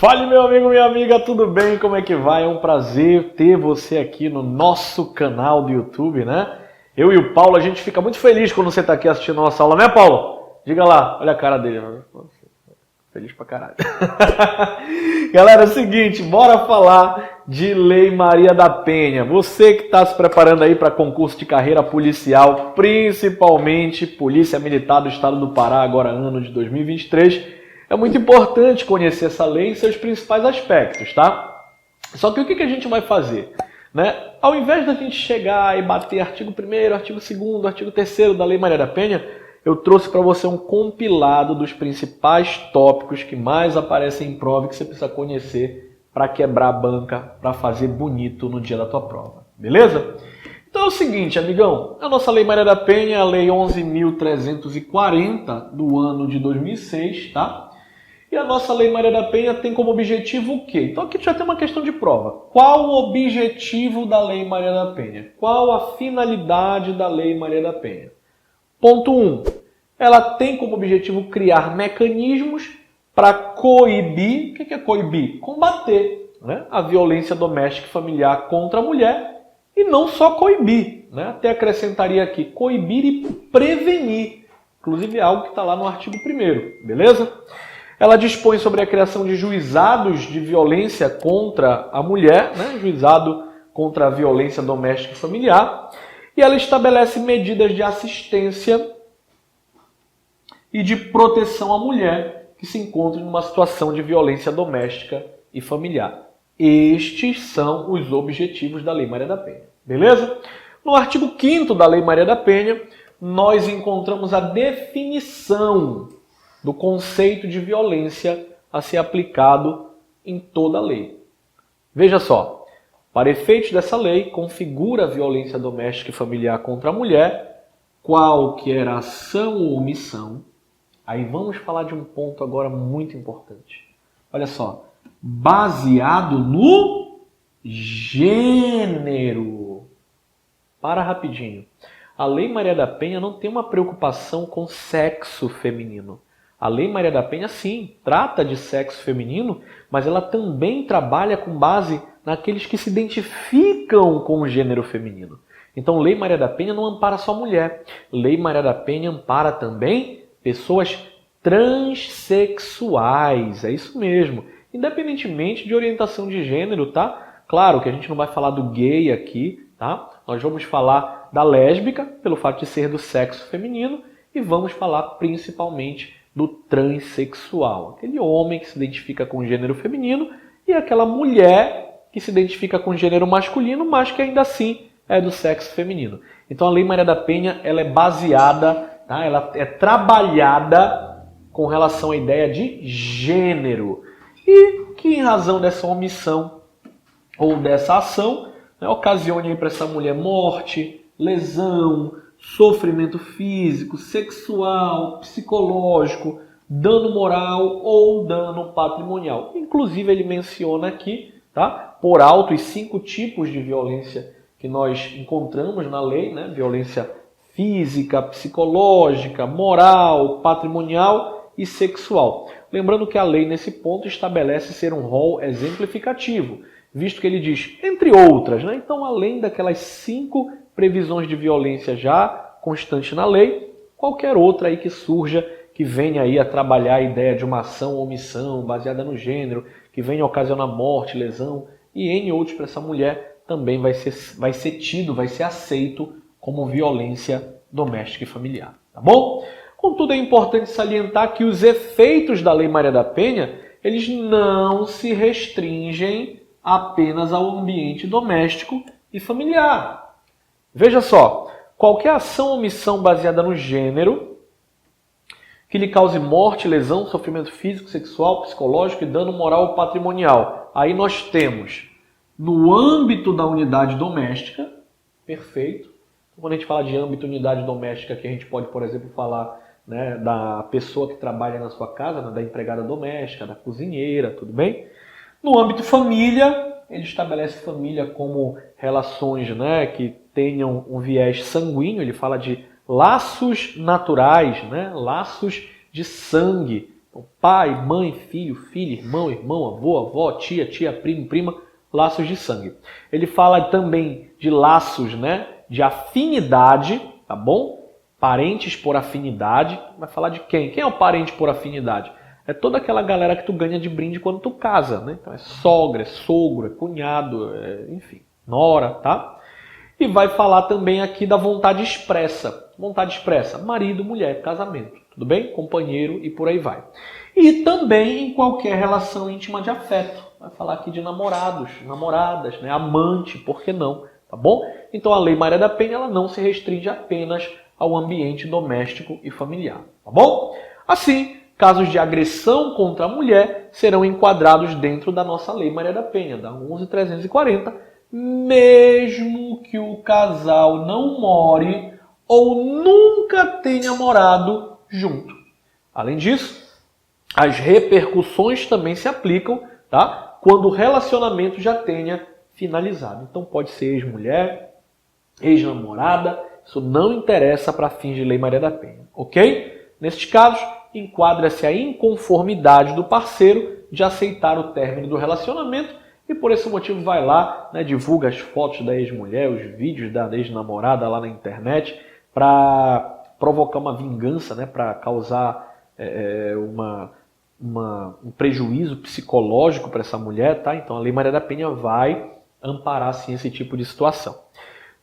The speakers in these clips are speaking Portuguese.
Fale, meu amigo, minha amiga, tudo bem? Como é que vai? É um prazer ter você aqui no nosso canal do YouTube, né? Eu e o Paulo, a gente fica muito feliz quando você está aqui assistindo a nossa aula, né, Paulo? Diga lá, olha a cara dele. Feliz pra caralho. Galera, é o seguinte, bora falar de Lei Maria da Penha. Você que está se preparando aí para concurso de carreira policial, principalmente Polícia Militar do Estado do Pará, agora ano de 2023, é muito importante conhecer essa lei e seus principais aspectos, tá? Só que o que a gente vai fazer? Né? Ao invés da gente chegar e bater artigo 1º, artigo 2º, artigo 3º da Lei Maria da Penha, eu trouxe para você um compilado dos principais tópicos que mais aparecem em prova e que você precisa conhecer para quebrar a banca, para fazer bonito no dia da tua prova. Beleza? Então é o seguinte, amigão, a nossa Lei Maria da Penha é a Lei 11.340 do ano de 2006, tá? E a nossa Lei Maria da Penha tem como objetivo o quê? Então aqui já tem uma questão de prova. Qual o objetivo da Lei Maria da Penha? Qual a finalidade da Lei Maria da Penha? Ponto 1. Ela tem como objetivo criar mecanismos para coibir, o que é coibir? Combater, né, a violência doméstica e familiar contra a mulher e não só coibir, né, até acrescentaria aqui, coibir e prevenir, inclusive é algo que está lá no artigo 1º, beleza? Ela dispõe sobre a criação de juizados de violência contra a mulher, né, juizado contra a violência doméstica e familiar, e ela estabelece medidas de assistência e de proteção à mulher que se encontra em uma situação de violência doméstica e familiar. Estes são os objetivos da Lei Maria da Penha. Beleza? No artigo 5º da Lei Maria da Penha, nós encontramos a definição do conceito de violência a ser aplicado em toda a lei. Veja só, para efeitos dessa lei, configura a violência doméstica e familiar contra a mulher, qualquer ação ou omissão. Aí vamos falar de um ponto agora muito importante. Olha só, baseado no gênero. Para rapidinho. A Lei Maria da Penha não tem uma preocupação com sexo feminino. A Lei Maria da Penha, sim, trata de sexo feminino, mas ela também trabalha com base naqueles que se identificam com o gênero feminino. Então, Lei Maria da Penha não ampara só mulher. Lei Maria da Penha ampara também pessoas transexuais. É isso mesmo. Independentemente de orientação de gênero, tá? Claro que a gente não vai falar do gay aqui, tá? Nós vamos falar da lésbica, pelo fato de ser do sexo feminino, e vamos falar principalmente do transexual, aquele homem que se identifica com o gênero feminino e aquela mulher que se identifica com o gênero masculino, mas que ainda assim é do sexo feminino. Então a Lei Maria da Penha ela é baseada, tá? Ela é trabalhada com relação à ideia de gênero e que em razão dessa omissão ou dessa ação, né, ocasione para essa mulher morte, lesão, sofrimento físico, sexual, psicológico, dano moral ou dano patrimonial. Inclusive ele menciona aqui, tá, por alto, os 5 tipos de violência que nós encontramos na lei, né? Violência física, psicológica, moral, patrimonial e sexual. Lembrando que a lei nesse ponto estabelece ser um rol exemplificativo, visto que ele diz, entre outras, né? Então além daquelas 5 previsões de violência já constante na lei, qualquer outra aí que surja, que venha aí a trabalhar a ideia de uma ação ou omissão baseada no gênero, que venha a ocasionar morte, lesão e N outros para essa mulher, também vai ser tido, vai ser aceito como violência doméstica e familiar. Tá bom? Contudo, é importante salientar que os efeitos da Lei Maria da Penha, eles não se restringem apenas ao ambiente doméstico e familiar. Veja só, qualquer ação ou omissão baseada no gênero que lhe cause morte, lesão, sofrimento físico, sexual, psicológico e dano moral ou patrimonial. Aí nós temos, no âmbito da unidade doméstica, perfeito. Quando a gente fala de âmbito unidade doméstica, aqui a gente pode, por exemplo, falar, né, da pessoa que trabalha na sua casa, né, da empregada doméstica, da cozinheira, tudo bem? No âmbito família, ele estabelece família como relações, né, que tenham um viés sanguíneo, ele fala de laços naturais, né, laços de sangue Então, pai, mãe, filho, filha, irmão, irmão, avô, avó, tia, tia, primo, prima, laços de sangue. Ele fala também de laços, né, de afinidade, tá bom? Parentes por afinidade. Vai falar de quem? Quem é o parente por afinidade? É toda aquela galera que tu ganha de brinde quando tu casa, né? Então é sogra, é sogro, é cunhado, enfim, nora, tá? E vai falar também aqui da vontade expressa. Vontade expressa, marido, mulher, casamento, tudo bem? Companheiro e por aí vai. E também em qualquer relação íntima de afeto. Vai falar aqui de namorados, namoradas, né? Amante, por que não? Tá bom? Então a Lei Maria da Penha ela não se restringe apenas ao ambiente doméstico e familiar, tá bom? Assim, casos de agressão contra a mulher serão enquadrados dentro da nossa Lei Maria da Penha, da 11.340, mesmo que o casal não more ou nunca tenha morado junto. Além disso, as repercussões também se aplicam, tá? Quando o relacionamento já tenha finalizado. Então pode ser ex-mulher, ex-namorada, isso não interessa para fins de Lei Maria da Penha, ok? Nestes casos, enquadra-se a inconformidade do parceiro de aceitar o término do relacionamento e por esse motivo vai lá, né, divulga as fotos da ex-mulher, os vídeos da ex-namorada lá na internet para provocar uma vingança, né, para causar um prejuízo psicológico para essa mulher, tá? Então a Lei Maria da Penha vai amparar sim esse tipo de situação.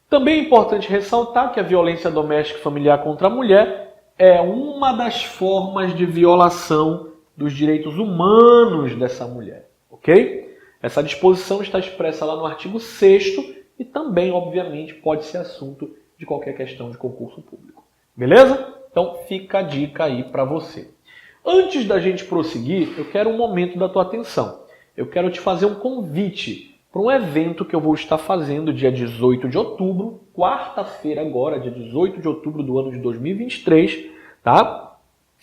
Também é importante ressaltar que a violência doméstica e familiar contra a mulher é uma das formas de violação dos direitos humanos dessa mulher, ok? Essa disposição está expressa lá no artigo 6º e também, obviamente, pode ser assunto de qualquer questão de concurso público. Beleza? Então fica a dica aí para você. Antes da gente prosseguir, eu quero um momento da tua atenção. Eu quero te fazer um convite para um evento que eu vou estar fazendo dia 18 de outubro, quarta-feira agora, dia 18 de outubro do ano de 2023, tá?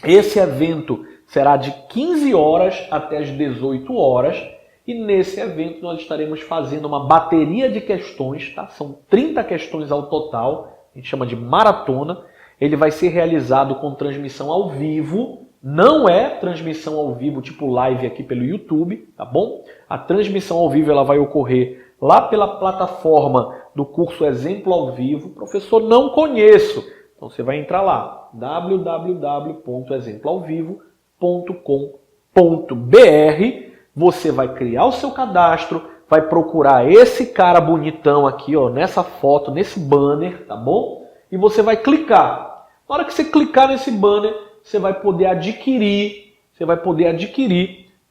Esse evento será de 15 horas até as 18 horas e nesse evento nós estaremos fazendo uma bateria de questões, tá? São 30 questões ao total, a gente chama de maratona. Ele vai ser realizado com transmissão ao vivo, não é transmissão ao vivo tipo live aqui pelo YouTube, tá bom? A transmissão ao vivo ela vai ocorrer lá pela plataforma do curso Exemplo ao Vivo. Professor, não conheço. Então você vai entrar lá, www.exemploalvivo.com.br. Você vai criar o seu cadastro, vai procurar esse cara bonitão aqui, ó, nessa foto, nesse banner, tá bom? E você vai clicar. Na hora que você clicar nesse banner, você vai poder adquirir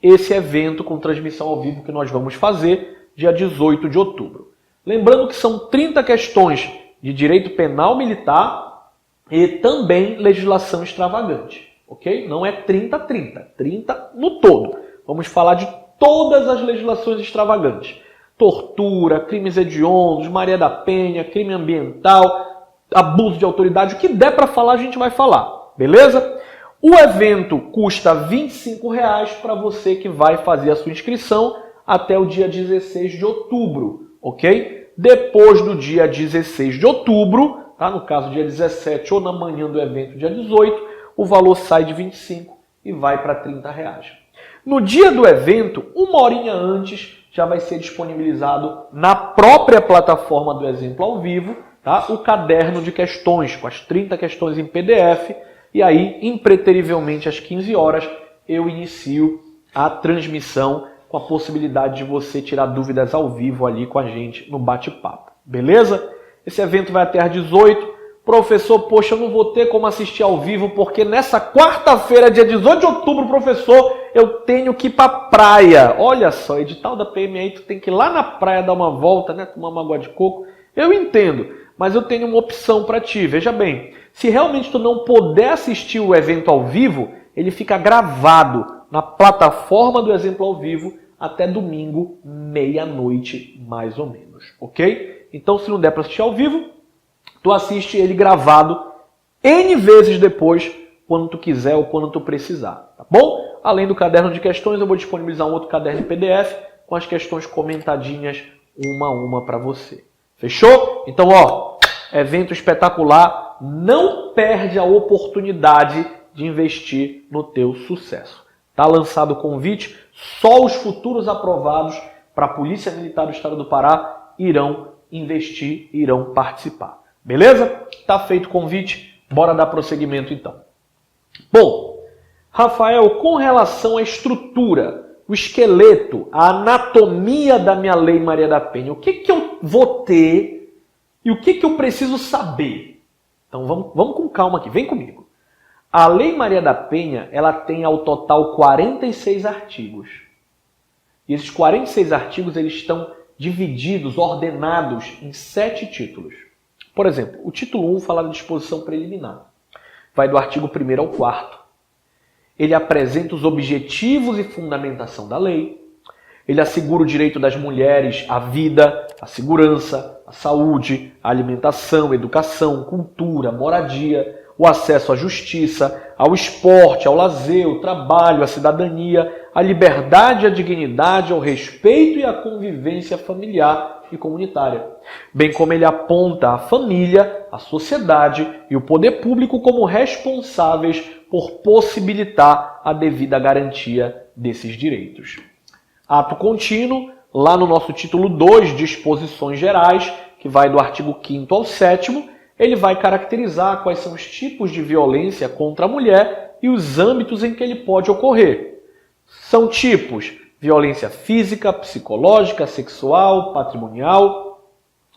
esse evento com transmissão ao vivo que nós vamos fazer dia 18 de outubro. Lembrando que são 30 questões de direito penal militar e também legislação extravagante, ok? Não é 30 no todo. Vamos falar de todas as legislações extravagantes. Tortura, crimes hediondos, Maria da Penha, crime ambiental, abuso de autoridade, o que der para falar a gente vai falar, beleza? O evento custa R$ 25 para você que vai fazer a sua inscrição até o dia 16 de outubro, ok? Depois do dia 16 de outubro, tá? No caso dia 17 ou na manhã do evento dia 18, o valor sai de 25 e vai para R$ 30. No dia do evento, uma horinha antes, já vai ser disponibilizado na própria plataforma do Exemplo ao Vivo, tá? O caderno de questões, com as 30 questões em PDF, e aí, impreterivelmente, às 15 horas, eu inicio a transmissão com a possibilidade de você tirar dúvidas ao vivo ali com a gente no bate-papo. Beleza? Esse evento vai até às 18. Professor, poxa, eu não vou ter como assistir ao vivo porque nessa quarta-feira, dia 18 de outubro, professor, eu tenho que ir para a praia. Olha só, edital da PM aí, tu tem que ir lá na praia dar uma volta, né, tomar uma água de coco. Eu entendo, mas eu tenho uma opção para ti. Veja bem, se realmente tu não puder assistir o evento ao vivo, ele fica gravado na plataforma do Exemplo ao Vivo até domingo, meia-noite, mais ou menos, ok? Então, se não der para assistir ao vivo, tu assiste ele gravado N vezes depois, quando tu quiser ou quando tu precisar, tá bom? Além do caderno de questões, eu vou disponibilizar um outro caderno de PDF com as questões comentadinhas uma a uma para você. Fechou? Então, ó, evento espetacular, não perde a oportunidade de investir no teu sucesso. Está lançado o convite, só os futuros aprovados para a Polícia Militar do Estado do Pará irão investir, irão participar. Beleza? Está feito o convite, bora dar prosseguimento então. Bom, Rafael, com relação à estrutura, o esqueleto, a anatomia da minha Lei Maria da Penha, o que eu vou ter e o que eu preciso saber? Então vamos com calma aqui, vem comigo. A Lei Maria da Penha, ela tem ao total 46 artigos. E esses 46 artigos eles estão divididos, ordenados em 7 títulos. Por exemplo, o título 1 fala da disposição preliminar. Vai do artigo 1º ao 4º. Ele apresenta os objetivos e fundamentação da lei. Ele assegura o direito das mulheres à vida, à segurança, à saúde, à alimentação, à educação, cultura, moradia, o acesso à justiça, ao esporte, ao lazer, ao trabalho, à cidadania, à liberdade, à dignidade, ao respeito e à convivência familiar e comunitária. Bem como ele aponta a família, a sociedade e o poder público como responsáveis por possibilitar a devida garantia desses direitos. Ato contínuo, lá no nosso título 2, Disposições Gerais, que vai do artigo 5º ao 7º, ele vai caracterizar quais são os tipos de violência contra a mulher e os âmbitos em que ele pode ocorrer. São tipos: violência física, psicológica, sexual, patrimonial,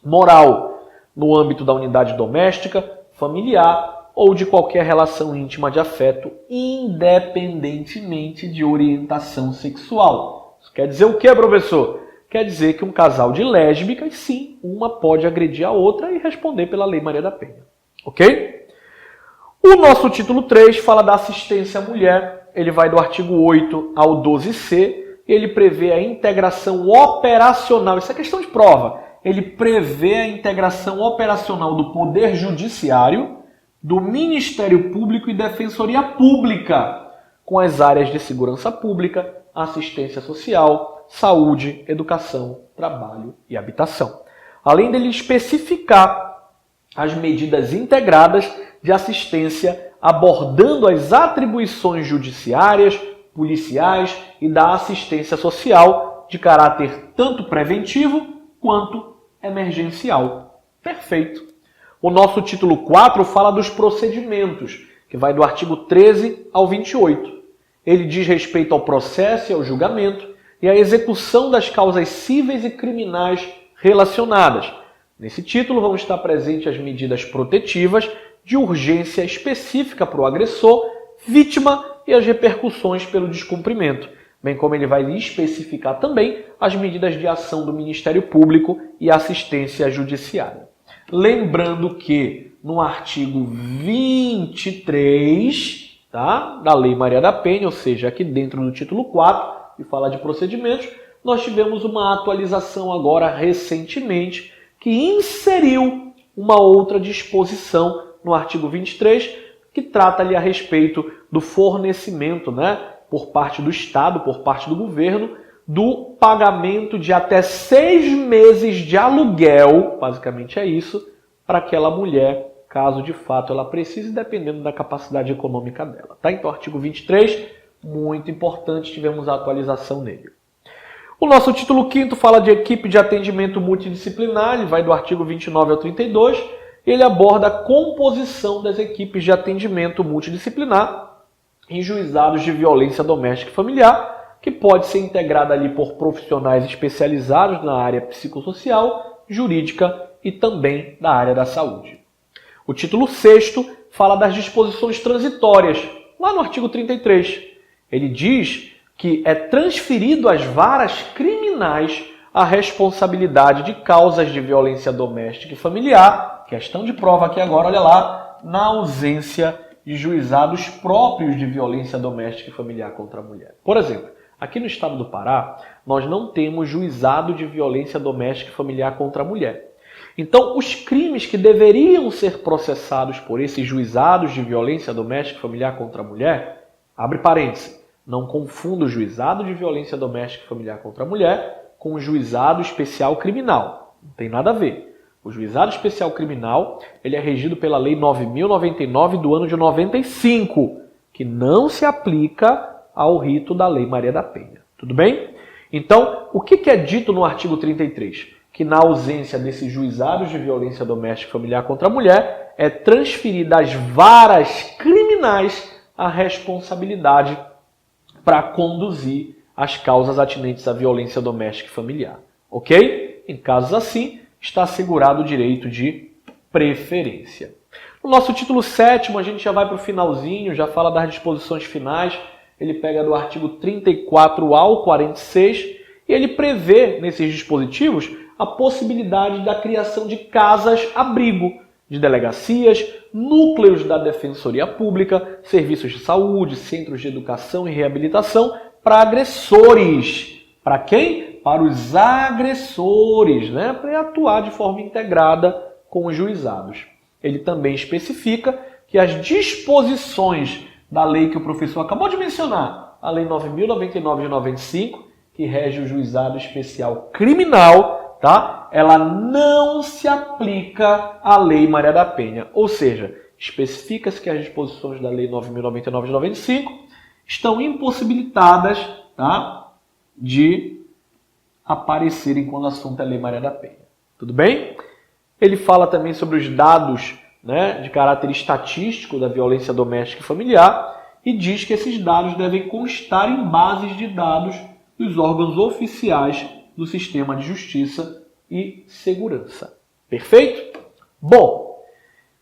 moral, no âmbito da unidade doméstica, familiar ou de qualquer relação íntima de afeto, independentemente de orientação sexual. Isso quer dizer o quê, professor? Quer dizer que um casal de lésbicas, sim, uma pode agredir a outra e responder pela Lei Maria da Penha. Ok? O nosso título 3 fala da assistência à mulher. Ele vai do artigo 8 ao 12c. Ele prevê a integração operacional. Isso é questão de prova. Ele prevê a integração operacional do Poder Judiciário, do Ministério Público e Defensoria Pública com as áreas de segurança pública, assistência social, saúde, educação, trabalho e habitação. Além dele especificar as medidas integradas de assistência abordando as atribuições judiciárias, policiais e da assistência social de caráter tanto preventivo quanto emergencial. Perfeito. O nosso título 4 fala dos procedimentos, que vai do artigo 13 ao 28. Ele diz respeito ao processo e ao julgamento e à execução das causas cíveis e criminais relacionadas. Nesse título vão estar presentes as medidas protetivas de urgência específica para o agressor, vítima e as repercussões pelo descumprimento, bem como ele vai especificar também as medidas de ação do Ministério Público e assistência judiciária. Lembrando que no artigo 23, da Lei Maria da Penha, ou seja, aqui dentro do título 4, e fala de procedimentos, nós tivemos uma atualização agora recentemente que inseriu uma outra disposição no artigo 23 que trata ali a respeito do fornecimento, por parte do Estado, por parte do governo, do pagamento de até 6 meses de aluguel, basicamente é isso, para aquela mulher, caso de fato ela precise, dependendo da capacidade econômica dela. Então, artigo 23, muito importante, tivemos a atualização nele. O nosso título 5º fala de equipe de atendimento multidisciplinar, ele vai do artigo 29 ao 32, ele aborda a composição das equipes de atendimento multidisciplinar em juizados de violência doméstica e familiar, que pode ser integrada ali por profissionais especializados na área psicossocial, jurídica e também da área da saúde. O título 6º fala das disposições transitórias, lá no artigo 33. Ele diz que é transferido às varas criminais a responsabilidade de causas de violência doméstica e familiar, questão de prova aqui agora, olha lá, na ausência de juizados próprios de violência doméstica e familiar contra a mulher. Por exemplo, aqui no estado do Pará, nós não temos juizado de violência doméstica e familiar contra a mulher. Então, os crimes que deveriam ser processados por esses juizados de violência doméstica e familiar contra a mulher, abre parênteses, não confunda o juizado de violência doméstica e familiar contra a mulher com o juizado especial criminal. Não tem nada a ver. O juizado especial criminal ele é regido pela Lei 9.099 do ano de 95, que não se aplica ao rito da Lei Maria da Penha. Tudo bem? Então, o que é dito no artigo 33? Que na ausência desses juizados de violência doméstica e familiar contra a mulher, é transferir das varas criminais a responsabilidade para conduzir as causas atinentes à violência doméstica e familiar. Ok? Em casos assim, está assegurado o direito de preferência. No nosso título 7º, a gente já vai para o finalzinho, já fala das disposições finais. Ele pega do artigo 34 ao 46 e ele prevê, nesses dispositivos, a possibilidade da criação de casas-abrigo, de delegacias, núcleos da Defensoria Pública, serviços de saúde, centros de educação e reabilitação para agressores. Para quem? Para os agressores, né? Para atuar de forma integrada com os juizados. Ele também especifica que as disposições da lei que o professor acabou de mencionar, a Lei 9.099 de 95, que rege o juizado especial criminal, tá? Ela não se aplica à Lei Maria da Penha. Ou seja, especifica-se que as disposições da Lei 9.099 de 95 estão impossibilitadas, tá? De aparecerem quando o assunto é a Lei Maria da Penha. Tudo bem? Ele fala também sobre os dados, né, de caráter estatístico da violência doméstica e familiar e diz que esses dados devem constar em bases de dados dos órgãos oficiais do sistema de justiça e segurança. Perfeito? Bom,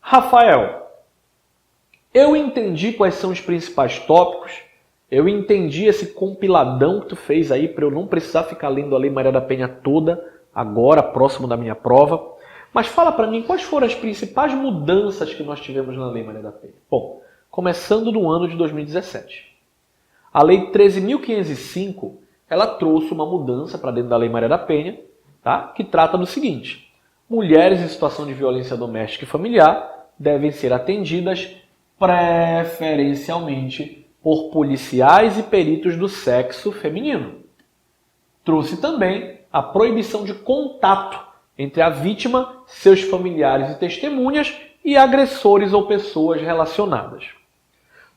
Rafael, eu entendi quais são os principais tópicos, eu entendi esse compiladão que tu fez aí para eu não precisar ficar lendo a Lei Maria da Penha toda agora, próximo da minha prova. Mas fala para mim quais foram as principais mudanças que nós tivemos na Lei Maria da Penha. Bom, começando no ano de 2017. A Lei 13.505, ela trouxe uma mudança para dentro da Lei Maria da Penha, tá? Que trata do seguinte: mulheres em situação de violência doméstica e familiar devem ser atendidas preferencialmente por policiais e peritos do sexo feminino. Trouxe também a proibição de contato entre a vítima, seus familiares e testemunhas e agressores ou pessoas relacionadas.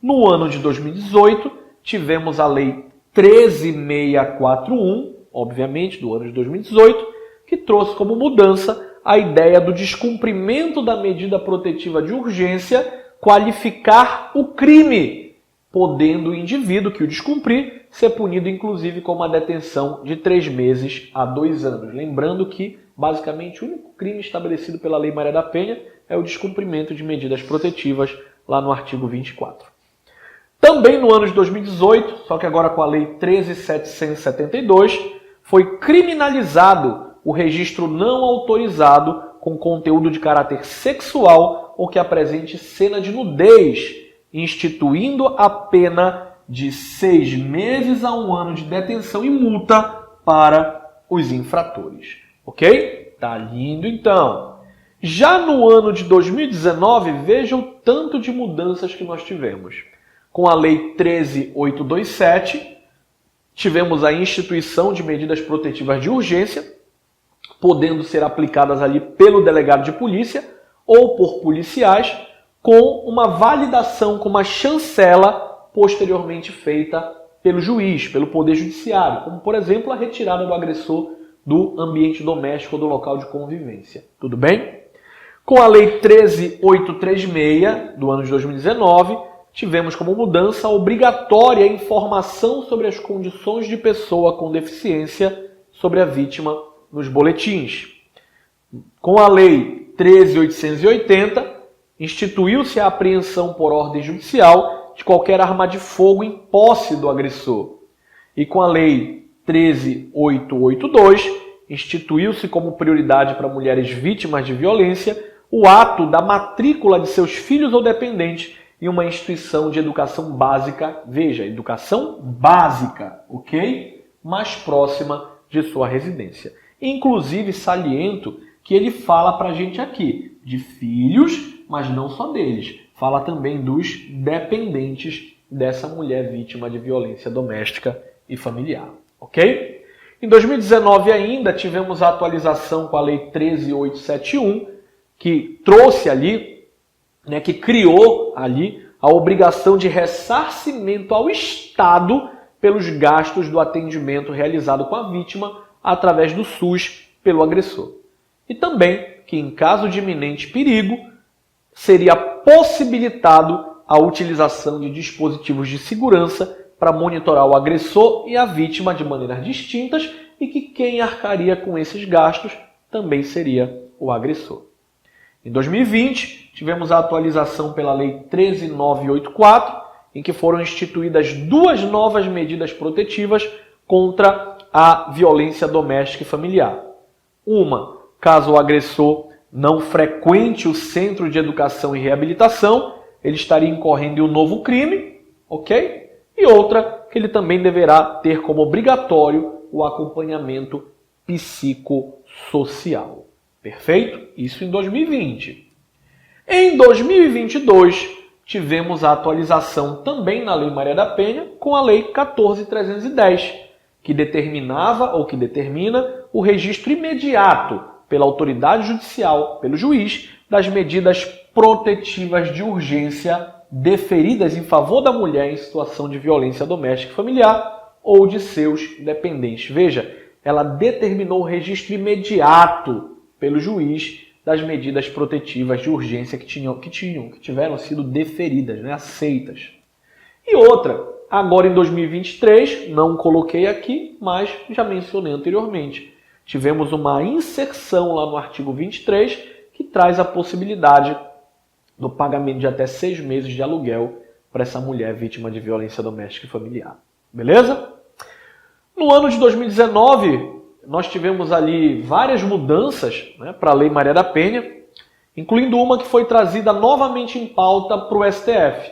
No ano de 2018, tivemos a Lei 13.641, obviamente, do ano de 2018, que trouxe como mudança a ideia do descumprimento da medida protetiva de urgência qualificar o crime, podendo o indivíduo que o descumprir ser punido inclusive com uma detenção de 3 meses a 2 anos. Lembrando que basicamente, o único crime estabelecido pela Lei Maria da Penha é o descumprimento de medidas protetivas lá no artigo 24. Também no ano de 2018, só que agora com a Lei 13.772, foi criminalizado o registro não autorizado com conteúdo de caráter sexual ou que apresente cena de nudez, instituindo a pena de 6 meses a 1 ano de detenção e multa para os infratores. Ok? Tá lindo então. Já no ano de 2019, veja o tanto de mudanças que nós tivemos. Com a Lei 13.827, tivemos a instituição de medidas protetivas de urgência, podendo ser aplicadas ali pelo delegado de polícia ou por policiais, com uma validação, com uma chancela posteriormente feita pelo juiz, pelo Poder Judiciário, como por exemplo a retirada do agressor do ambiente doméstico ou do local de convivência. Tudo bem? Com a Lei 13.836, do ano de 2019, tivemos como mudança a obrigatória informação sobre as condições de pessoa com deficiência sobre a vítima nos boletins. Com a Lei 13.880, instituiu-se a apreensão por ordem judicial de qualquer arma de fogo em posse do agressor. E com a Lei 13.882, instituiu-se como prioridade para mulheres vítimas de violência o ato da matrícula de seus filhos ou dependentes em uma instituição de educação básica, veja, educação básica, ok? Mais próxima de sua residência. Inclusive, saliento que ele fala para a gente aqui de filhos, mas não só deles. Fala também dos dependentes dessa mulher vítima de violência doméstica e familiar. Ok? Em 2019 ainda tivemos a atualização com a Lei 13.871, que trouxe ali, né, que criou ali a obrigação de ressarcimento ao Estado pelos gastos do atendimento realizado com a vítima através do SUS pelo agressor. E também que, em caso de iminente perigo, seria possibilitado a utilização de dispositivos de segurança para monitorar o agressor e a vítima de maneiras distintas e que quem arcaria com esses gastos também seria o agressor. Em 2020, tivemos a atualização pela Lei 13.984, em que foram instituídas 2 novas medidas protetivas contra a violência doméstica e familiar. Uma, caso o agressor não frequente o Centro de Educação e Reabilitação, ele estaria incorrendo em um novo crime, ok? E outra, que ele também deverá ter como obrigatório o acompanhamento psicossocial. Perfeito? Isso em 2020. Em 2022, tivemos a atualização também na Lei Maria da Penha com a Lei 14.310, que determinava ou que determina o registro imediato pela autoridade judicial, pelo juiz, das medidas protetivas de urgência deferidas em favor da mulher em situação de violência doméstica e familiar ou de seus dependentes. Veja, ela determinou o registro imediato pelo juiz das medidas protetivas de urgência que tiveram sido deferidas, aceitas. E outra, agora em 2023, não coloquei aqui, mas já mencionei anteriormente, tivemos uma inserção lá no artigo 23 que traz a possibilidade do pagamento de até 6 meses de aluguel para essa mulher vítima de violência doméstica e familiar. Beleza? No ano de 2019, nós tivemos ali várias mudanças para a Lei Maria da Penha, incluindo uma que foi trazida novamente em pauta para o STF.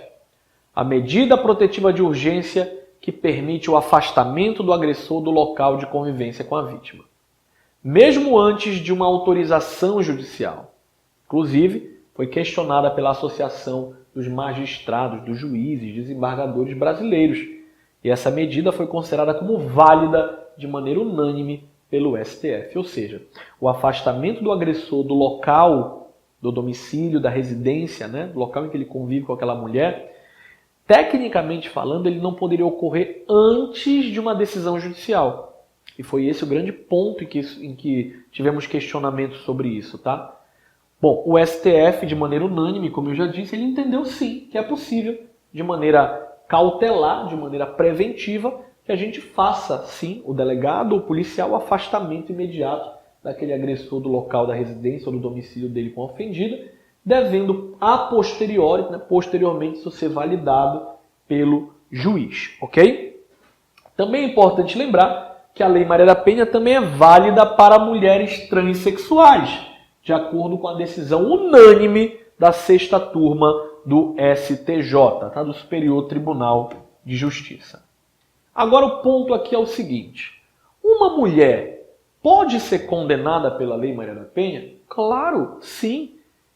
A medida protetiva de urgência que permite o afastamento do agressor do local de convivência com a vítima, mesmo antes de uma autorização judicial. Inclusive, foi questionada pela Associação dos Magistrados, dos Juízes, Desembargadores Brasileiros. E essa medida foi considerada como válida de maneira unânime pelo STF. Ou seja, o afastamento do agressor do local, do domicílio, da residência, do local em que ele convive com aquela mulher, tecnicamente falando, ele não poderia ocorrer antes de uma decisão judicial. E foi esse o grande ponto em que tivemos questionamentos sobre isso, tá? Bom, o STF, de maneira unânime, como eu já disse, ele entendeu sim que é possível, de maneira cautelar, de maneira preventiva, que a gente faça, sim, o delegado ou policial, o afastamento imediato daquele agressor do local da residência ou do domicílio dele com a ofendida, devendo a posteriori, posteriormente, isso ser validado pelo juiz, ok? Também é importante lembrar que a Lei Maria da Penha também é válida para mulheres transexuais, de acordo com a decisão unânime da 6ª turma do STJ, do Superior Tribunal de Justiça. Agora o ponto aqui é o seguinte: uma mulher pode ser condenada pela Lei Maria da Penha? Claro, sim.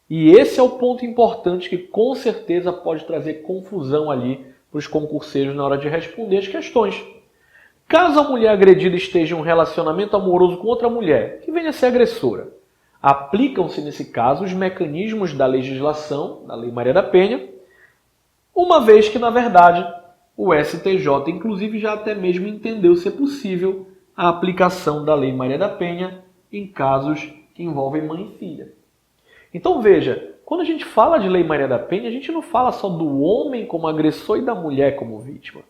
E esse é o ponto importante que com certeza pode trazer confusão ali para os concurseiros na hora de responder as questões. Caso a mulher agredida esteja em um relacionamento amoroso com outra mulher, que venha a ser agressora, aplicam-se nesse caso os mecanismos da legislação, da Lei Maria da Penha, uma vez que, na verdade, o STJ, inclusive, já até mesmo entendeu ser possível a aplicação da Lei Maria da Penha em casos que envolvem mãe e filha. Então veja, quando a gente fala de Lei Maria da Penha, a gente não fala só do homem como agressor e da mulher como vítima.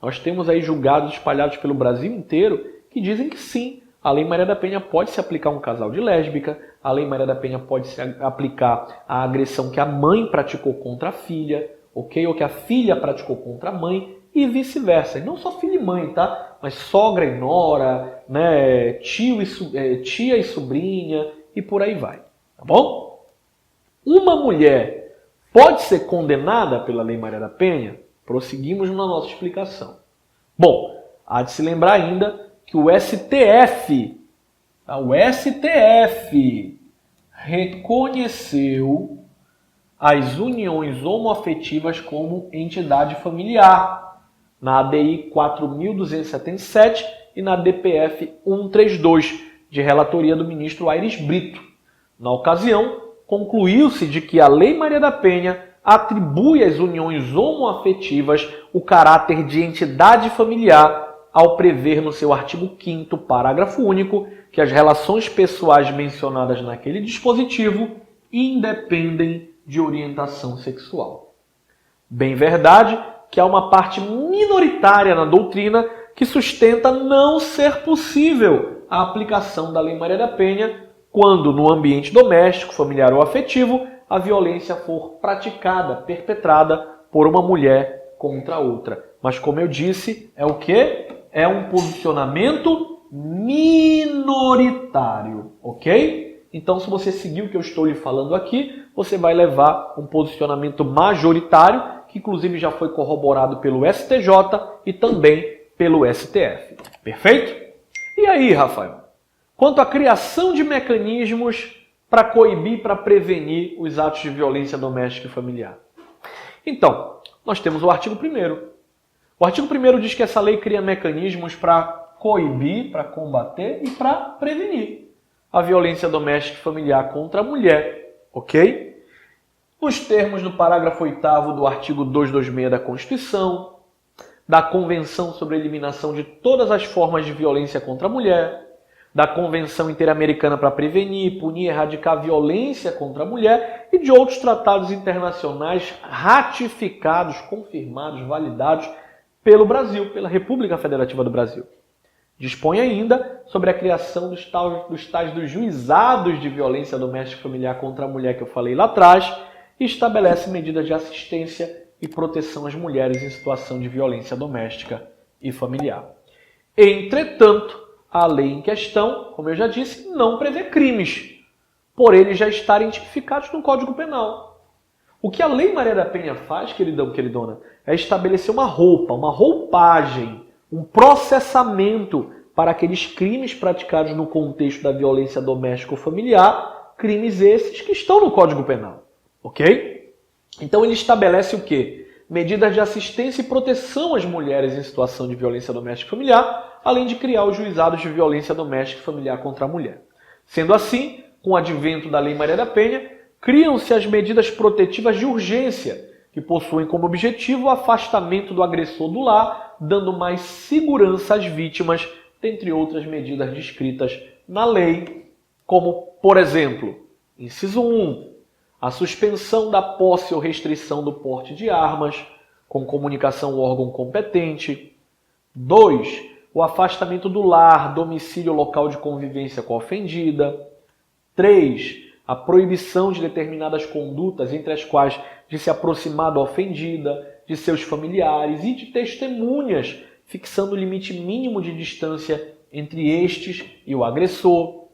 Nós temos aí julgados espalhados pelo Brasil inteiro que dizem que sim, a Lei Maria da Penha pode se aplicar a um casal de lésbica, a Lei Maria da Penha pode se aplicar à agressão que a mãe praticou contra a filha, ok? Ou que a filha praticou contra a mãe e vice-versa. E não só filho e mãe, tá? Mas sogra e nora, tia e sobrinha e por aí vai, tá bom? Uma mulher pode ser condenada pela Lei Maria da Penha? Prosseguimos na nossa explicação. Bom, há de se lembrar ainda que o STF reconheceu as uniões homoafetivas como entidade familiar na ADI 4.277 e na DPF 132, de relatoria do ministro Aires Brito. Na ocasião, concluiu-se de que a Lei Maria da Penha atribui às uniões homoafetivas o caráter de entidade familiar ao prever no seu artigo 5º, parágrafo único, que as relações pessoais mencionadas naquele dispositivo independem de orientação sexual. Bem verdade que há uma parte minoritária na doutrina que sustenta não ser possível a aplicação da Lei Maria da Penha quando, no ambiente doméstico, familiar ou afetivo, a violência for praticada, perpetrada por uma mulher contra outra. Mas, como eu disse, é o quê? É um posicionamento minoritário, ok? Então, se você seguir o que eu estou lhe falando aqui, você vai levar um posicionamento majoritário, que inclusive já foi corroborado pelo STJ e também pelo STF. Perfeito? E aí, Rafael? Quanto à criação de mecanismos para coibir, para prevenir os atos de violência doméstica e familiar. Então, nós temos o artigo 1º. O artigo 1º diz que essa lei cria mecanismos para coibir, para combater e para prevenir a violência doméstica e familiar contra a mulher, ok? Nos termos do parágrafo 8º do artigo 226 da Constituição, da Convenção sobre a Eliminação de Todas as Formas de Violência contra a Mulher, da Convenção Interamericana para Prevenir, Punir e Erradicar a Violência contra a Mulher e de outros tratados internacionais ratificados, confirmados, validados pelo Brasil, pela República Federativa do Brasil. Dispõe ainda sobre a criação dos juizados de violência doméstica e familiar contra a mulher que eu falei lá atrás e estabelece medidas de assistência e proteção às mulheres em situação de violência doméstica e familiar. Entretanto, a lei em questão, como eu já disse, não prevê crimes, por eles já estarem tipificados no Código Penal. O que a Lei Maria da Penha faz, queridão, queridona, é estabelecer uma roupagem, um processamento para aqueles crimes praticados no contexto da violência doméstica ou familiar, crimes esses que estão no Código Penal, ok? Então ele estabelece o quê? Medidas de assistência e proteção às mulheres em situação de violência doméstica e familiar, além de criar os juizados de violência doméstica e familiar contra a mulher. Sendo assim, com o advento da Lei Maria da Penha, criam-se as medidas protetivas de urgência, que possuem como objetivo o afastamento do agressor do lar, dando mais segurança às vítimas, dentre outras medidas descritas na lei, como, por exemplo, inciso 1, a suspensão da posse ou restrição do porte de armas, com comunicação ao órgão competente. 2, o afastamento do lar, domicílio ou local de convivência com a ofendida. 3, a proibição de determinadas condutas, entre as quais de se aproximar da ofendida, de seus familiares e de testemunhas, fixando o limite mínimo de distância entre estes e o agressor.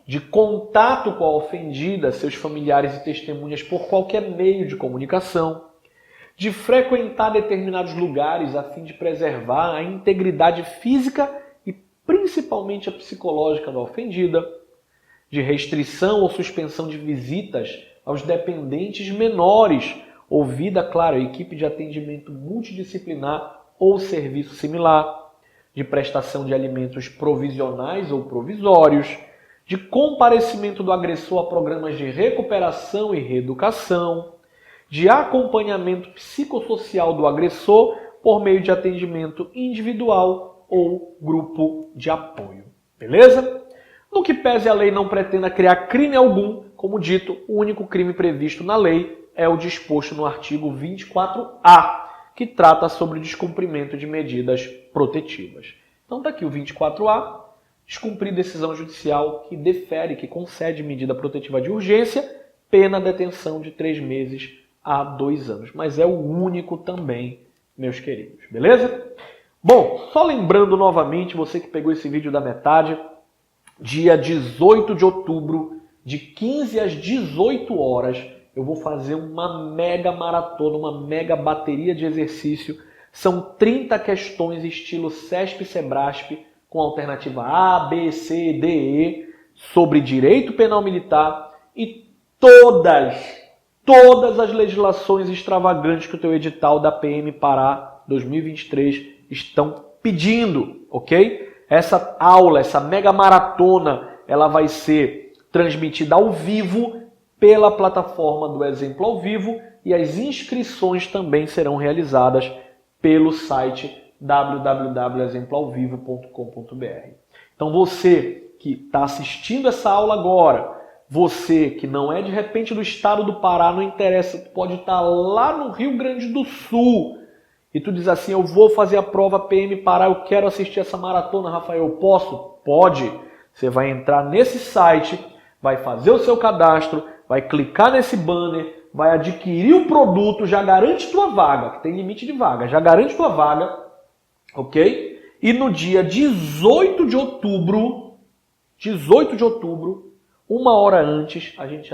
De contato com a ofendida, seus familiares e testemunhas por qualquer meio de comunicação, de frequentar determinados lugares a fim de preservar a integridade física e principalmente a psicológica da ofendida, de restrição ou suspensão de visitas aos dependentes menores, ouvida, claro, a equipe de atendimento multidisciplinar ou serviço similar, de prestação de alimentos provisionais ou provisórios, de comparecimento do agressor a programas de recuperação e reeducação, de acompanhamento psicossocial do agressor por meio de atendimento individual ou grupo de apoio. Beleza? No que pese a lei não pretenda criar crime algum, como dito, o único crime previsto na lei é o disposto no artigo 24A, que trata sobre o descumprimento de medidas protetivas. Então está aqui o 24A, descumprir decisão judicial que defere, que concede medida protetiva de urgência, pena detenção de 3 meses a 2 anos. Mas é o único também, meus queridos. Beleza? Bom, só lembrando novamente, você que pegou esse vídeo da metade, dia 18 de outubro, de 15 às 18 horas, eu vou fazer uma mega maratona, uma mega bateria de exercício. São 30 questões estilo CESP e SEBRASP, com alternativa A, B, C, D, E, sobre direito penal militar e todas as legislações extravagantes que o teu edital da PM Pará 2023 estão pedindo, ok? Essa aula, essa mega maratona, ela vai ser transmitida ao vivo pela plataforma do Exemplo ao Vivo e as inscrições também serão realizadas pelo site www.exemploalvivo.com.br. Então você que está assistindo essa aula agora, você que não é de repente do estado do Pará, não interessa, tu pode estar lá no Rio Grande do Sul e tu diz assim, eu vou fazer a prova PM Pará, eu quero assistir essa maratona, Rafael, eu posso? Pode. Você vai entrar nesse site, vai fazer o seu cadastro, vai clicar nesse banner, vai adquirir o produto, já garante tua vaga, que tem limite de vaga, já garante tua vaga, ok? E no dia 18 de outubro, uma hora antes, a gente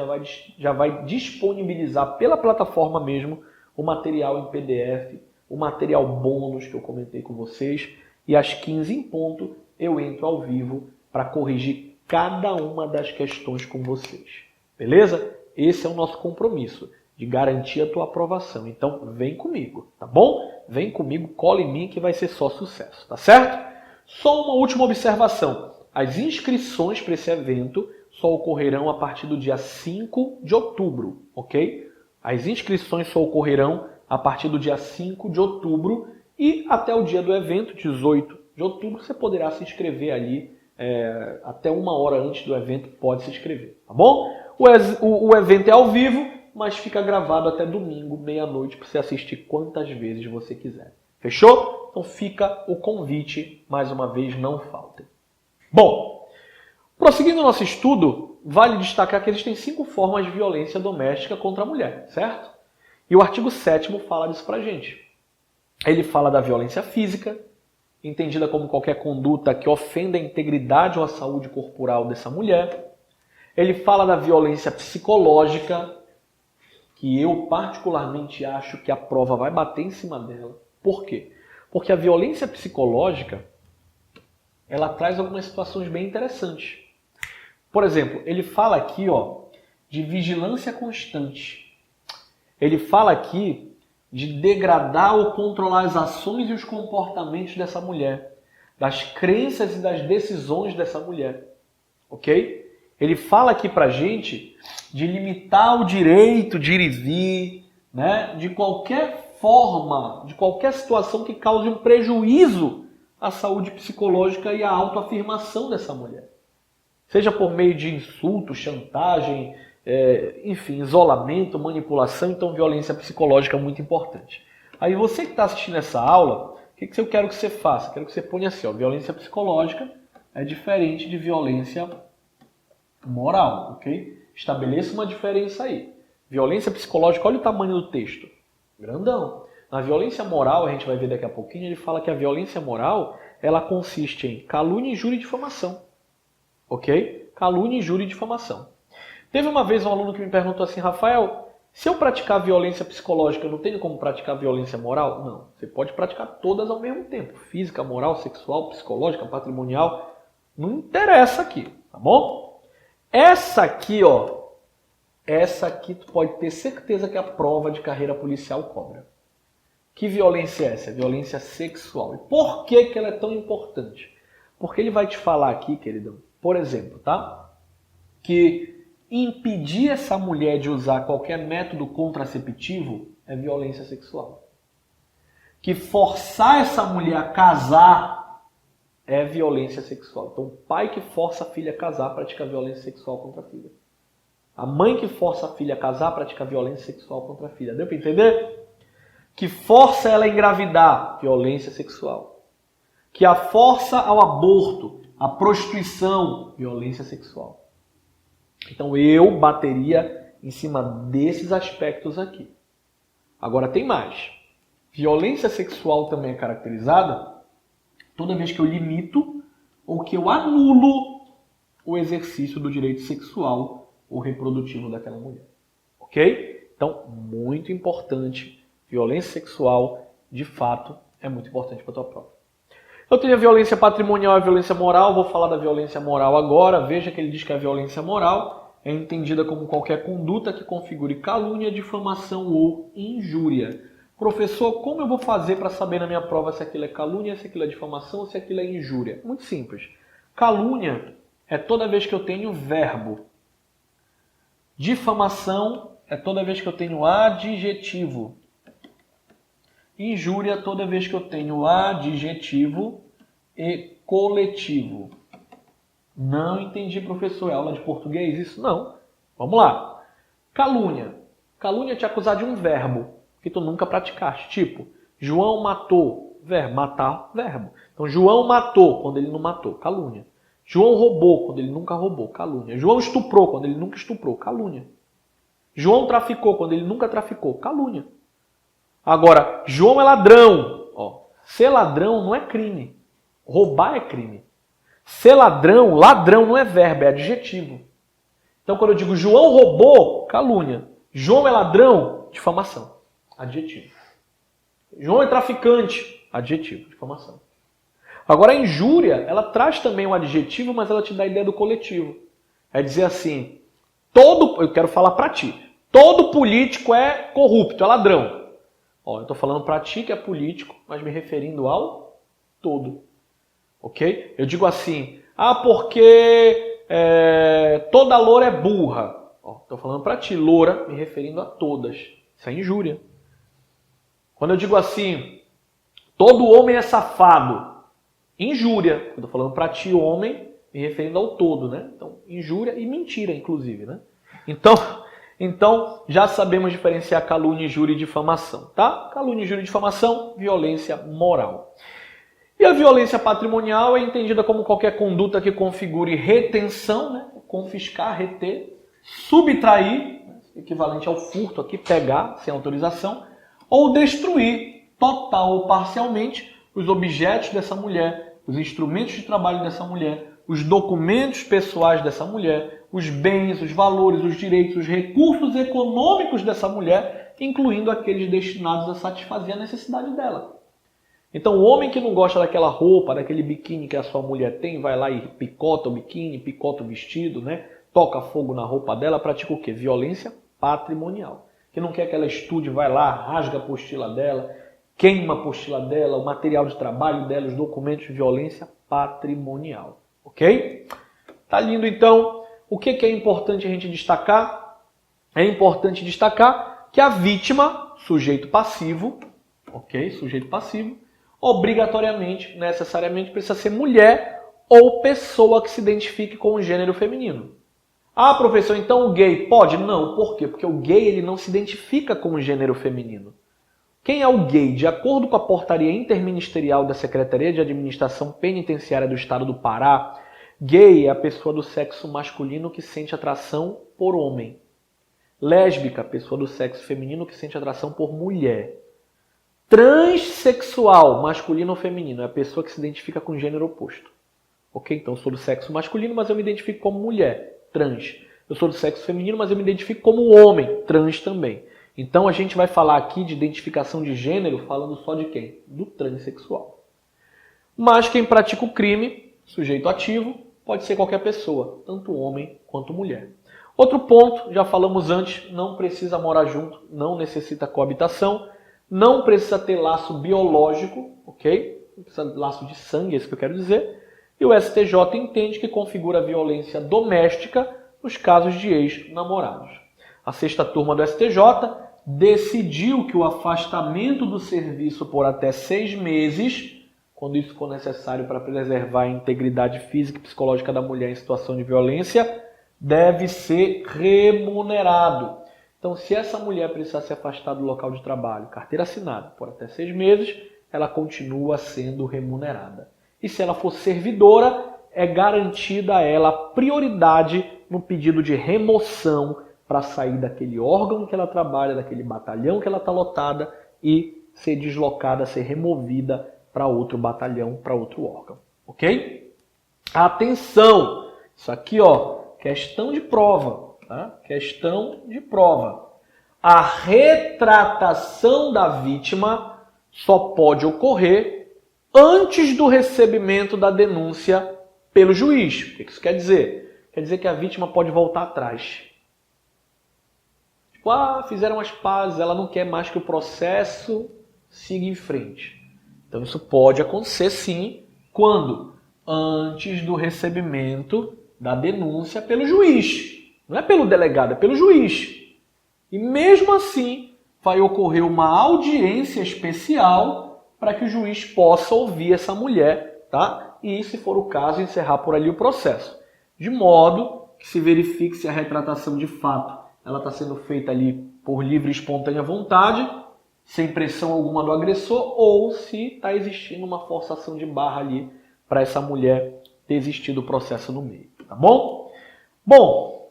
já vai disponibilizar pela plataforma mesmo o material em PDF, o material bônus que eu comentei com vocês, e às 15 em ponto eu entro ao vivo para corrigir cada uma das questões com vocês. Beleza? Esse é o nosso compromisso, de garantir a tua aprovação. Então, vem comigo, tá bom? Vem comigo, cola em mim que vai ser só sucesso, tá certo? Só uma última observação. As inscrições para esse evento só ocorrerão a partir do dia 5 de outubro, ok? As inscrições só ocorrerão a partir do dia 5 de outubro e até o dia do evento, 18 de outubro, você poderá se inscrever ali, até uma hora antes do evento pode se inscrever, tá bom? O evento é ao vivo, mas fica gravado até domingo, meia-noite, para você assistir quantas vezes você quiser. Fechou? Então fica o convite, mais uma vez, não faltem. Bom, prosseguindo o nosso estudo, vale destacar que existem 5 formas de violência doméstica contra a mulher, certo? E o artigo 7º fala disso pra gente. Ele fala da violência física, entendida como qualquer conduta que ofenda a integridade ou a saúde corporal dessa mulher. Ele fala da violência psicológica, que eu particularmente acho que a prova vai bater em cima dela. Por quê? Porque a violência psicológica, ela traz algumas situações bem interessantes. Por exemplo, ele fala aqui, de vigilância constante. Ele fala aqui de degradar ou controlar as ações e os comportamentos dessa mulher, das crenças e das decisões dessa mulher. Ok? Ele fala aqui pra gente de limitar o direito de ir e vir, né? De qualquer forma, de qualquer situação que cause um prejuízo à saúde psicológica e à autoafirmação dessa mulher. Seja por meio de insulto, chantagem, enfim, isolamento, manipulação, então violência psicológica é muito importante. Aí você que está assistindo essa aula, o que eu quero que você faça? Quero que você ponha assim, violência psicológica é diferente de violência moral, ok? Estabeleça uma diferença aí. Violência psicológica, olha o tamanho do texto. Grandão. Na violência moral, a gente vai ver daqui a pouquinho, ele fala que a violência moral, ela consiste em calúnia, injúria e difamação. Ok? Calúnia, injúria e difamação. Teve uma vez um aluno que me perguntou assim, Rafael, se eu praticar violência psicológica, eu não tenho como praticar violência moral? Não. Você pode praticar todas ao mesmo tempo. Física, moral, sexual, psicológica, patrimonial. Não interessa aqui, tá bom? Essa aqui, essa aqui tu pode ter certeza que a prova de carreira policial cobra. Que violência é essa? Violência sexual. E por que ela é tão importante? Porque ele vai te falar aqui, queridão, por exemplo, tá? Que impedir essa mulher de usar qualquer método contraceptivo é violência sexual. Que forçar essa mulher a casar é violência sexual. Então, o pai que força a filha a casar pratica violência sexual contra a filha. A mãe que força a filha a casar pratica violência sexual contra a filha. Deu para entender? Que força ela a engravidar, violência sexual. Que a força ao aborto, a prostituição, violência sexual. Então, eu bateria em cima desses aspectos aqui. Agora, tem mais. Violência sexual também é caracterizada toda vez que eu limito ou que eu anulo o exercício do direito sexual ou reprodutivo daquela mulher. Ok? Então, muito importante. Violência sexual, de fato, é muito importante para a tua prova. Eu tenho a violência patrimonial e a violência moral. Vou falar da violência moral agora. Veja que ele diz que a violência moral é entendida como qualquer conduta que configure calúnia, difamação ou injúria. Professor, como eu vou fazer para saber na minha prova se aquilo é calúnia, se aquilo é difamação ou se aquilo é injúria? Muito simples. Calúnia é toda vez que eu tenho verbo. Difamação é toda vez que eu tenho adjetivo. Injúria toda vez que eu tenho adjetivo e coletivo. Não entendi, professor. É aula de português isso? Não. Vamos lá. Calúnia. Calúnia é te acusar de um verbo que tu nunca praticaste. Tipo, João matou. Verbo. Matar, verbo. Então, João matou quando ele não matou. Calúnia. João roubou quando ele nunca roubou. Calúnia. João estuprou quando ele nunca estuprou. Calúnia. João traficou quando ele nunca traficou. Calúnia. Agora, João é ladrão. Ó, ser ladrão não é crime. Roubar é crime. Ser ladrão, ladrão não é verbo, é adjetivo. Então, quando eu digo João roubou, calúnia. João é ladrão, difamação. Adjetivo. João é traficante, adjetivo, difamação. Agora, a injúria, ela traz também um adjetivo, mas ela te dá a ideia do coletivo. É dizer assim, eu quero falar pra ti, todo político é corrupto, é ladrão. Ó, eu estou falando para ti que é político, mas me referindo ao todo. Ok? Eu digo assim, porque toda loura é burra. Estou falando para ti, loura, me referindo a todas. Isso é injúria. Quando eu digo assim, todo homem é safado. Injúria. Estou falando para ti, homem, me referindo ao todo, né? Então, injúria e mentira, inclusive, né? Então, já sabemos diferenciar calúnia, injúria e difamação, tá? Calúnia, injúria e difamação, violência moral. E a violência patrimonial é entendida como qualquer conduta que configure retenção, né? Confiscar, reter, subtrair, equivalente ao furto aqui, pegar sem autorização, ou destruir, total ou parcialmente, os objetos dessa mulher, os instrumentos de trabalho dessa mulher, os documentos pessoais dessa mulher, os bens, os valores, os direitos, os recursos econômicos dessa mulher, incluindo aqueles destinados a satisfazer a necessidade dela. Então, o homem que não gosta daquela roupa, daquele biquíni que a sua mulher tem, vai lá e picota o biquíni, picota o vestido, né? Toca fogo na roupa dela, pratica o quê? Violência patrimonial. Que não quer que ela estude, vai lá, rasga a apostila dela, queima a apostila dela, o material de trabalho dela, os documentos de violência patrimonial. Ok? Tá lindo, então. O que é importante a gente destacar? É importante destacar que a vítima, sujeito passivo, ok? Sujeito passivo, obrigatoriamente, necessariamente, precisa ser mulher ou pessoa que se identifique com o gênero feminino. Ah, professor, então o gay pode? Não. Por quê? Porque o gay ele não se identifica com o gênero feminino. Quem é o gay? De acordo com a portaria interministerial da Secretaria de Administração Penitenciária do Estado do Pará, gay é a pessoa do sexo masculino que sente atração por homem. Lésbica, pessoa do sexo feminino que sente atração por mulher. Transsexual, masculino ou feminino, é a pessoa que se identifica com o gênero oposto. Ok? Então eu sou do sexo masculino, mas eu me identifico como mulher. Trans. Eu sou do sexo feminino, mas eu me identifico como homem. Trans também. Então a gente vai falar aqui de identificação de gênero falando só de quem? Do transexual. Mas quem pratica o crime, sujeito ativo, pode ser qualquer pessoa, tanto homem quanto mulher. Outro ponto, já falamos antes, não precisa morar junto, não necessita coabitação, não precisa ter laço biológico, ok? Não precisa de laço de sangue, é isso que eu quero dizer. E o STJ entende que configura violência doméstica nos casos de ex-namorados. A sexta turma do STJ decidiu que o afastamento do serviço por até 6 meses, quando isso for necessário para preservar a integridade física e psicológica da mulher em situação de violência, deve ser remunerado. Então, se essa mulher precisar se afastar do local de trabalho, carteira assinada, por até 6 meses, ela continua sendo remunerada. E se ela for servidora, é garantida a ela prioridade no pedido de remoção para sair daquele órgão que ela trabalha, daquele batalhão que ela está lotada e ser deslocada, ser removida para outro batalhão, para outro órgão. Ok? Atenção! Isso aqui, ó, questão de prova. Tá? Questão de prova. A retratação da vítima só pode ocorrer antes do recebimento da denúncia pelo juiz. O que isso quer dizer? Quer dizer que a vítima pode voltar atrás. Tipo, fizeram as pazes, ela não quer mais que o processo siga em frente. Então isso pode acontecer sim, quando? Antes do recebimento da denúncia pelo juiz. Não é pelo delegado, é pelo juiz. E mesmo assim, vai ocorrer uma audiência especial para que o juiz possa ouvir essa mulher, tá? E, se for o caso, encerrar por ali o processo. De modo que se verifique se a retratação de fato ela está sendo feita ali por livre e espontânea vontade, sem pressão alguma do agressor, ou se está existindo uma forçação de barra ali para essa mulher desistir do processo no meio, tá bom? Bom,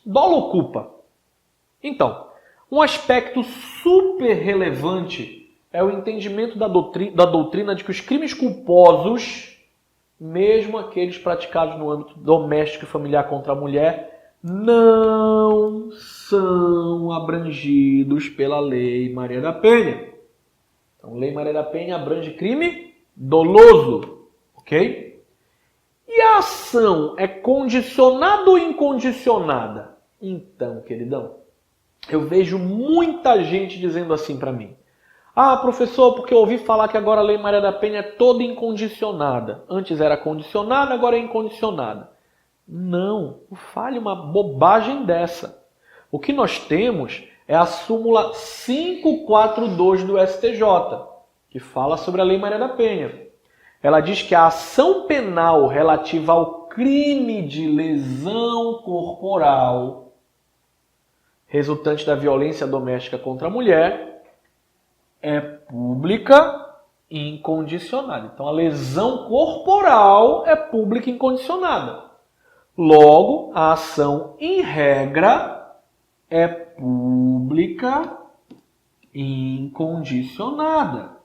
dolo ou culpa? Então, um aspecto super relevante é o entendimento da doutrina de que os crimes culposos, mesmo aqueles praticados no âmbito doméstico e familiar contra a mulher, não são abrangidos pela Lei Maria da Penha. Então, Lei Maria da Penha abrange crime doloso, ok? E a ação é condicionada ou incondicionada? Então, queridão, eu vejo muita gente dizendo assim para mim: ah, professor, porque eu ouvi falar que agora a Lei Maria da Penha é toda incondicionada. Antes era condicionada, agora é incondicionada. Não, não fale uma bobagem dessa. O que nós temos é a súmula 542 do STJ, que fala sobre a Lei Maria da Penha. Ela diz que a ação penal relativa ao crime de lesão corporal resultante da violência doméstica contra a mulher é pública e incondicionada. Então, a lesão corporal é pública e incondicionada. Logo, a ação, em regra, é pública e incondicionada.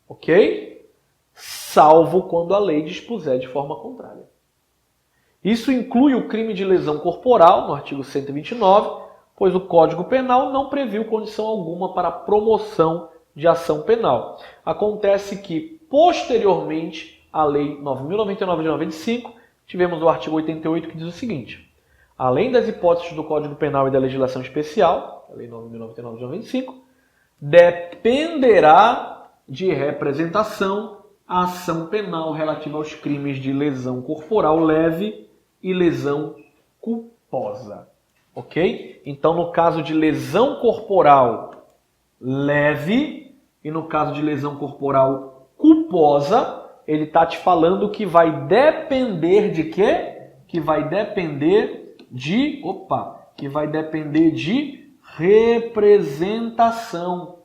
Ok? Salvo quando a lei dispuser de forma contrária. Isso inclui o crime de lesão corporal, no artigo 129, pois o Código Penal não previu condição alguma para a promoção de ação penal. Acontece que, posteriormente à Lei 9.099 de 95, tivemos o artigo 88 que diz o seguinte: além das hipóteses do Código Penal e da legislação especial, a Lei 9.099 de 95, dependerá de representação a ação penal relativa aos crimes de lesão corporal leve e lesão culposa. Ok? Então, no caso de lesão corporal leve e no caso de lesão corporal culposa, ele está te falando que vai depender de quê? Que vai depender de representação.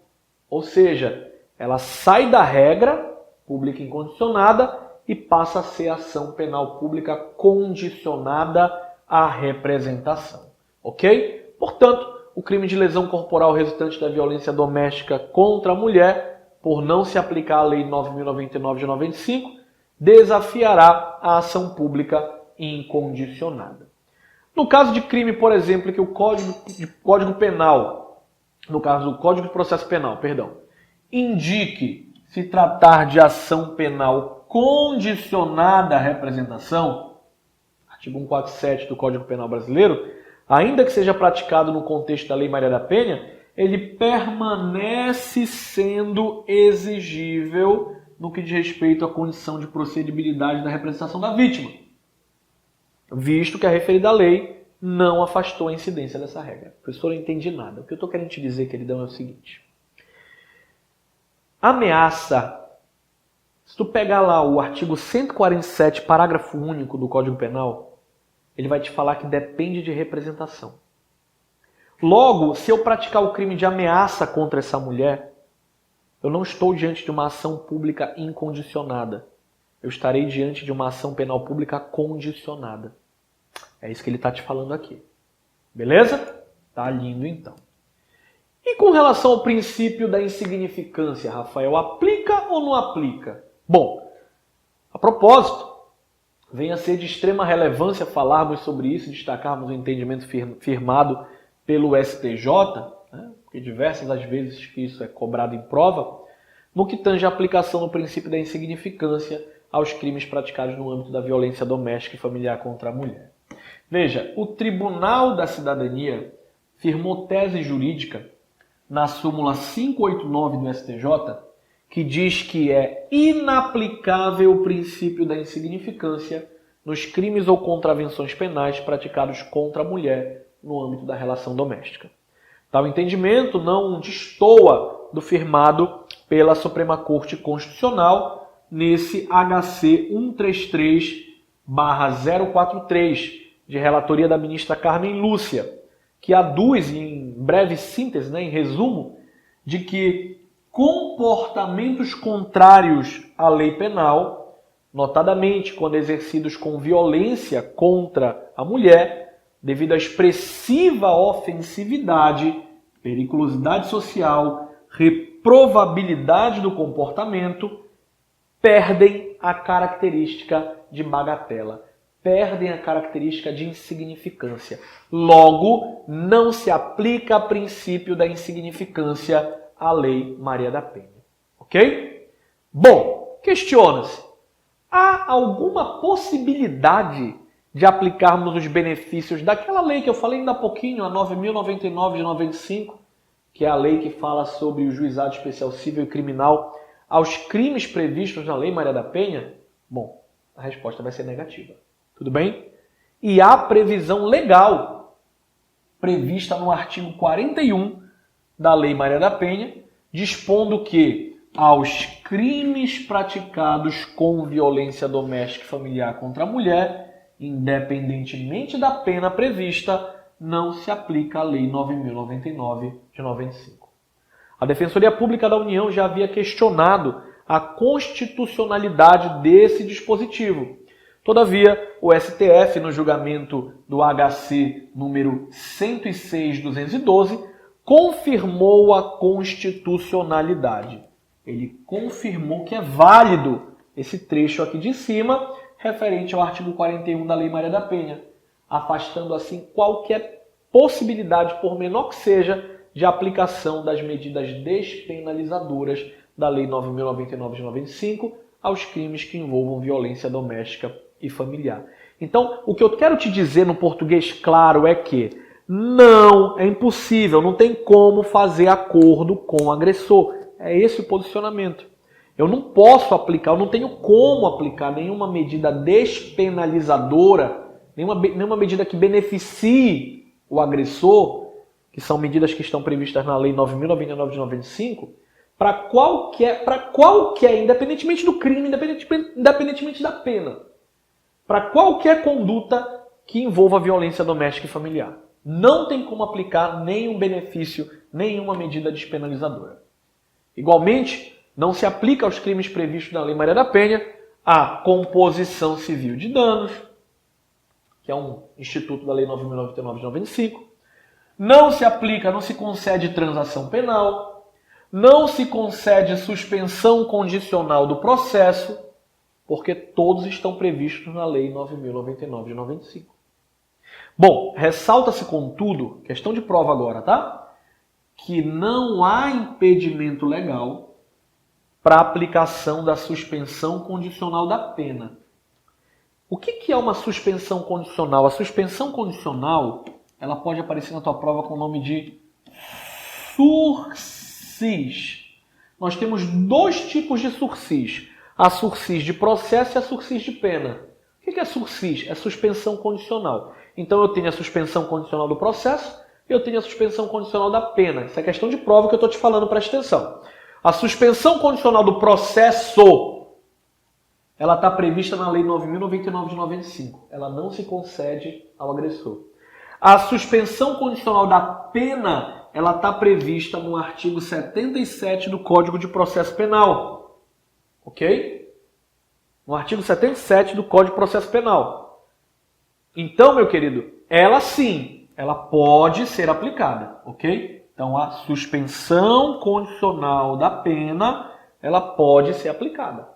Ou seja, ela sai da regra pública incondicionada e passa a ser ação penal pública condicionada à representação. Ok? Portanto, o crime de lesão corporal resultante da violência doméstica contra a mulher, por não se aplicar a Lei 9.099 de 95, desafiará a ação pública incondicionada. No caso de crime, por exemplo, que o Código Penal, no caso do Código de Processo Penal, indique se tratar de ação penal condicionada à representação, artigo 147 do Código Penal brasileiro, ainda que seja praticado no contexto da Lei Maria da Penha, ele permanece sendo exigível no que diz respeito à condição de procedibilidade da representação da vítima, visto que a referida lei não afastou a incidência dessa regra. Professor, eu não entendi nada. O que eu estou querendo te dizer, queridão, é o seguinte: ameaça, se tu pegar lá o artigo 147, parágrafo único do Código Penal, ele vai te falar que depende de representação. Logo, se eu praticar o crime de ameaça contra essa mulher, eu não estou diante de uma ação pública incondicionada. Eu estarei diante de uma ação penal pública condicionada. É isso que ele está te falando aqui. Beleza? Tá lindo então. E com relação ao princípio da insignificância, Rafael, aplica ou não aplica? Bom, a propósito, vem a ser de extrema relevância falarmos sobre isso, destacarmos o entendimento firmado pelo STJ, né, porque diversas as vezes que isso é cobrado em prova, no que tange a aplicação do princípio da insignificância aos crimes praticados no âmbito da violência doméstica e familiar contra a mulher. Veja, o Tribunal da Cidadania firmou tese jurídica na súmula 589 do STJ, que diz que é inaplicável o princípio da insignificância nos crimes ou contravenções penais praticados contra a mulher no âmbito da relação doméstica. Tal entendimento não destoa do firmado pela Suprema Corte Constitucional nesse HC 133/043, de relatoria da ministra Carmen Lúcia, que aduz, em breve síntese, em resumo, de que comportamentos contrários à lei penal, notadamente quando exercidos com violência contra a mulher, devido à expressiva ofensividade, periculosidade social, reprovabilidade do comportamento, perdem a característica de bagatela, perdem a característica de insignificância. Logo, não se aplica o princípio da insignificância à Lei Maria da Penha. Ok? Bom, questiona-se: há alguma possibilidade de aplicarmos os benefícios daquela lei que eu falei ainda há pouquinho, a 9.099 de 95, que é a lei que fala sobre o juizado especial civil e criminal, aos crimes previstos na Lei Maria da Penha? Bom, a resposta vai ser negativa. Tudo bem? E há previsão legal prevista no artigo 41 da Lei Maria da Penha, dispondo que aos crimes praticados com violência doméstica e familiar contra a mulher, independentemente da pena prevista, não se aplica a Lei 9.099 de 95. A Defensoria Pública da União já havia questionado a constitucionalidade desse dispositivo. Todavia, o STF, no julgamento do HC número 106/212, confirmou a constitucionalidade. Ele confirmou que é válido esse trecho aqui de cima, referente ao artigo 41 da Lei Maria da Penha, afastando assim qualquer possibilidade, por menor que seja, de aplicação das medidas despenalizadoras da Lei 9.099 de 95 aos crimes que envolvam violência doméstica e familiar. Então, o que eu quero te dizer no português claro é que não, é impossível, não tem como fazer acordo com o agressor. É esse o posicionamento. Eu não posso aplicar, eu não tenho como aplicar nenhuma medida despenalizadora, nenhuma medida que beneficie o agressor, que são medidas que estão previstas na Lei 9.099 de 95, para qualquer, independentemente do crime, independentemente da pena, para qualquer conduta que envolva violência doméstica e familiar. Não tem como aplicar nenhum benefício, nenhuma medida despenalizadora. Igualmente, não se aplica aos crimes previstos na Lei Maria da Penha a composição civil de danos, que é um instituto da Lei 9.099 de 95. Não se aplica, não se concede transação penal, não se concede suspensão condicional do processo, porque todos estão previstos na Lei 9.099 de 95. Bom, ressalta-se, contudo, questão de prova agora, tá? Que não há impedimento legal para a aplicação da suspensão condicional da pena. O que é uma suspensão condicional? A suspensão condicional, ela pode aparecer na tua prova com o nome de sursis. Nós temos dois tipos de sursis. A sursis de processo e a sursis de pena. O que é sursis? É suspensão condicional. Então eu tenho a suspensão condicional do processo e eu tenho a suspensão condicional da pena. Isso é questão de prova que eu estou te falando, presta atenção. A suspensão condicional do processo, ela está prevista na Lei 9.099 de 95. Ela não se concede ao agressor. A suspensão condicional da pena, ela está prevista no artigo 77 do Código de Processo Penal. Ok? No artigo 77 do Código de Processo Penal. Então, meu querido, ela sim, ela pode ser aplicada. Ok? Então, a suspensão condicional da pena, ela pode ser aplicada.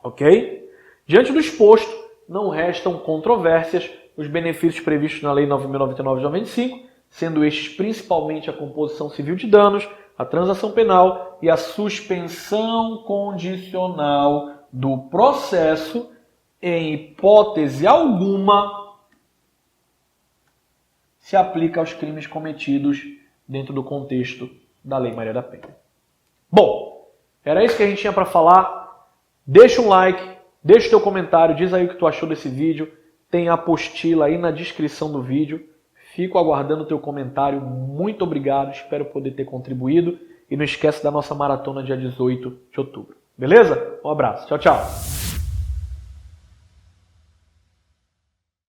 Ok? Diante do exposto, não restam controvérsias. Os benefícios previstos na Lei 9.099 de 95, sendo estes principalmente a composição civil de danos, a transação penal e a suspensão condicional do processo, em hipótese alguma, se aplica aos crimes cometidos dentro do contexto da Lei Maria da Penha. Bom, era isso que a gente tinha para falar. Deixa um like, deixa o teu comentário, diz aí o que tu achou desse vídeo. Tem a apostila aí na descrição do vídeo. Fico aguardando o teu comentário. Muito obrigado, espero poder ter contribuído. E não esquece da nossa maratona dia 18 de outubro. Beleza? Um abraço. Tchau, tchau.